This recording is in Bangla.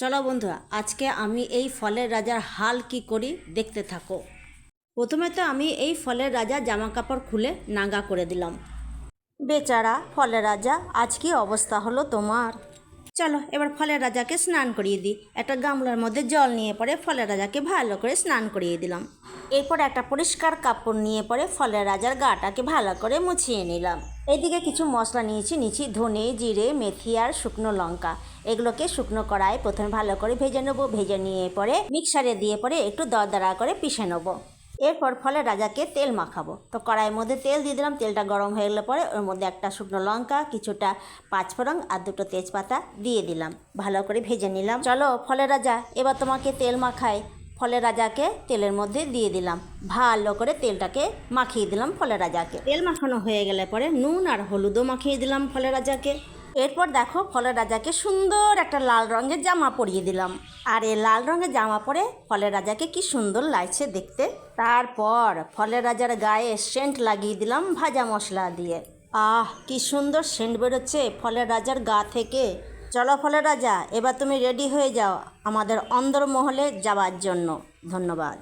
চলো বন্ধুরা, আজকে আমি এই ফলের রাজার হাল কি করি দেখতে থাকো। প্রথমে তো আমি এই ফলের রাজার জামা কাপড় খুলে নাঙ্গা করে দিলাম। বেচারা ফলের রাজা, আজ কি অবস্থা হলো তোমার। চলো এবার ফলের রাজাকে স্নান করিয়ে দিই। একটা গামলার মধ্যে জল নিয়ে পরে ফলের রাজাকে ভালো করে স্নান করিয়ে দিলাম। এরপর একটা পরিষ্কার কাপড় নিয়ে পরে ফলের রাজার গাটাকে ভালো করে মুছিয়ে নিলাম। এইদিকে কিছু মশলা নিয়েছি ধনে, জিরে, মেথি আর শুকনো লঙ্কা। এগুলোকে শুকনো কড়াই প্রথমে ভালো করে ভেজে নেবো। ভেজে নিয়ে পরে মিক্সারে দিয়ে পরে একটু দরদরা করে পিষে নেবো। এরপর ফলের রাজাকে তেল মাখাবো। তো কড়াইয়ের মধ্যে তেল দিয়ে দিলাম। তেলটা গরম হয়ে গেলে পরে ওর মধ্যে একটা শুকনো লঙ্কা, কিছুটা পাঁচফোড়ন আর দুটো তেজপাতা দিয়ে দিলাম। ভালো করে ভেজে নিলাম। চলো ফলের রাজা, এবার তোমাকে তেল মাখাই। ফলের রাজাকে তেলের মধ্যে দিয়ে দিলাম। ভালো করে তেলটাকে মাখিয়ে দিলাম ফলের রাজাকে। তেল মাখানো হয়ে গেলে পরে নুন আর হলুদও মাখিয়ে দিলাম ফলের রাজাকে। এরপর দেখো ফলের রাজাকে সুন্দর একটা লাল রঙের জামা পরিয়ে দিলাম। আর এই লাল রঙের জামা পরে ফলের রাজাকে কি সুন্দর লাগছে দেখতে। তারপর ফলের রাজার গায়ে সেন্ট লাগিয়ে দিলাম ভাজা মশলা দিয়ে। কি সুন্দর সেন্ট বেরোচ্ছে ফলের রাজার গা থেকে। চলো ফলের রাজা, এবার তুমি রেডি হয়ে যাও আমাদের অন্দরমহলে যাওয়ার জন্য। ধন্যবাদ।